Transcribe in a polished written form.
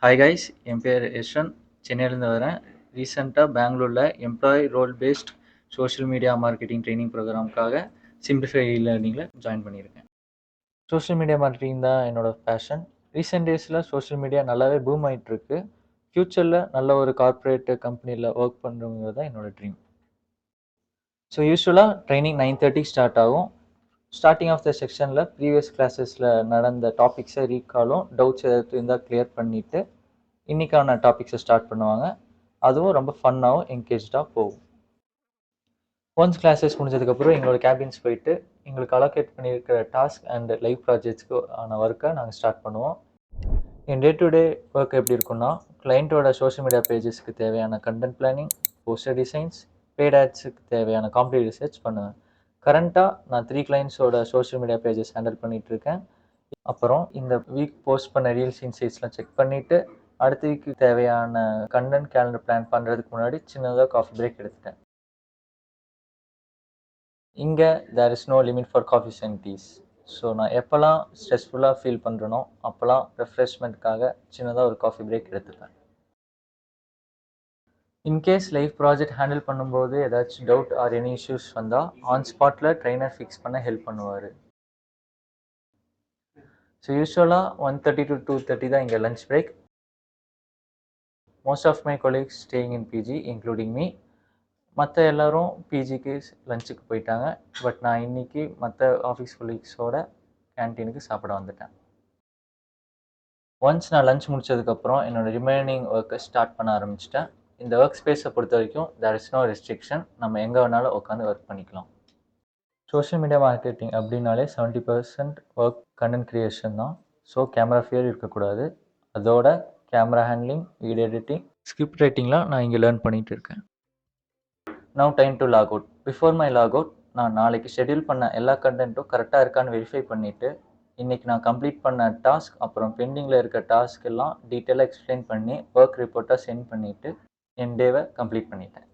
Hi guys, என் பேர் யஷ்வந்த். சென்னையிலேருந்து வரேன். ரீசெண்டாக பெங்களூரில் employee role based social media marketing training ப்ரோக்ராமுக்காக சிம்பிளிஃபை லேர்னிங்கில் ஜாயின் பண்ணியிருக்கேன். சோஷியல் மீடியா மார்க்கெட்டிங் தான் என்னோட பேஷன். ரீசெண்ட் டேஸில் சோஷியல் மீடியா நல்லாவே பூம் ஆகிட்டுருக்கு. ஃப்யூச்சரில் நல்ல ஒரு கார்ப்பரேட் கம்பெனியில் ஒர்க் பண்ணுறது தான் என்னோட ட்ரீம். ஸோ யூஸ்வலாக ட்ரைனிங் 9:30 ஸ்டார்ட் ஆகும். ஸ்டார்டிங் ஆஃப் த செக்ஷனில் ப்ரீவியஸ் கிளாஸஸில் நடந்த டாபிக்ஸை ரீகாலும் டவுட்ஸ் எதாவது இருந்தால் கிளியர் பண்ணிவிட்டு இன்றைக்கான டாபிக்ஸை ஸ்டார்ட் பண்ணுவாங்க. அதுவும் ரொம்ப ஃபன்னாகவும் என்கேஜாக போகும். ஒன்ஸ் கிளாஸஸ் முடிஞ்சதுக்கப்புறம் எங்களோட கேபின்ஸ் போயிட்டு எங்களுக்கு அலோகேட் பண்ணியிருக்கிற டாஸ்க் அண்ட் லைவ் ப்ராஜெக்ட்ஸ்க்கு ஆன ஒர்க்கை நாங்கள் ஸ்டார்ட் பண்ணுவோம். என் டே டு டே ஒர்க் எப்படி இருக்குன்னா, கிளைண்ட்டோட சோஷியல் மீடியா பேஜஸ்க்கு தேவையான content planning, poster designs, paid ஆட்ஸுக்கு தேவையான காம்படிட்டிவ் ரிசர்ச் பண்ணுவேன். கரண்ட்டாக நான் 3 கிளைண்ட்ஸோட சோஷியல் மீடியா பேஜஸ் ஹேண்டில் பண்ணிகிட்ருக்கேன். அப்புறம் இந்த வீக் போஸ்ட் பண்ண ரீல்ஸ் இன்சைட்ஸ்லாம் செக் பண்ணிவிட்டு அடுத்த வீக்கு தேவையான கண்டென்ட் கேலண்டர் பிளான் பண்ணுறதுக்கு முன்னாடி சின்னதாக காஃபி பிரேக் எடுத்துட்டேன். இங்கே there is no limit for coffees and teas. So நான் எப்போல்லாம் ஸ்ட்ரெஸ்ஃபுல்லாக ஃபீல் பண்ணுறனோ அப்போல்லாம் ரெஃப்ரெஷ்மெண்ட்காக சின்னதாக ஒரு காஃபி பிரேக் எடுத்துப்பேன். இன்கேஸ் லைவ் ப்ராஜெக்ட் ஹேண்டில் பண்ணும்போது ஏதாச்சும் டவுட் ஆர் எனி இஷ்யூஸ் வந்தால் ஆன் ஸ்பாட்டில் ட்ரைனர் ஃபிக்ஸ் பண்ண ஹெல்ப் பண்ணுவார். ஸோ யூஸ்வலாக 1:30 to 2:30 தான் இங்கே lunch break. Most of my colleagues staying in PG including me. மற்ற எல்லோரும் பிஜிக்கு லஞ்சுக்கு போயிட்டாங்க. பட் நான் இன்றைக்கி மற்ற ஆஃபீஸ் கொலீக்ஸோட கேன்டீனுக்கு சாப்பிட வந்துட்டேன். ஒன்ஸ் நான் லஞ்ச் முடிச்சதுக்கப்புறம் என்னோடய ரிமைனிங் ஒர்க்கை ஸ்டார்ட் பண்ண ஆரம்பிச்சிட்டேன். இந்த ஒர்க் ஸ்பேஸை பொறுத்த வரைக்கும் தேர் இஸ் நோ ரெஸ்ட்ரிக்ஷன். நம்ம எங்கே வேணாலும் உட்காந்து ஒர்க் பண்ணிக்கலாம். சோஷியல் மீடியா மார்க்கெட்டிங் அப்படின்னாலே 70% ஒர்க் கண்டென்ட் க்ரியேஷன் தான். ஸோ கேமரா ஃபியர் இருக்கக்கூடாது. அதோட camera handling, video editing, script ரைட்டிங்லாம் நான் இங்கே லேர்ன் பண்ணிகிட்டு இருக்கேன். Now time to log out. Before my log out நான் நாளைக்கு ஷெட்யூல் பண்ண எல்லா கண்டென்ட்டும் கரெக்டாக இருக்கான்னு வெரிஃபை பண்ணிவிட்டு இன்றைக்கி நான் கம்ப்ளீட் பண்ண டாஸ்க் அப்புறம் பெண்டிங்கில் இருக்க டாஸ்க் எல்லாம் டீட்டெயிலாக எக்ஸ்பிளைன் பண்ணி ஒர்க் ரிப்போர்ட்டாக சென்ட் பண்ணிவிட்டு என் டேவை கம்ப்ளீட் பண்ணிட்டேன்.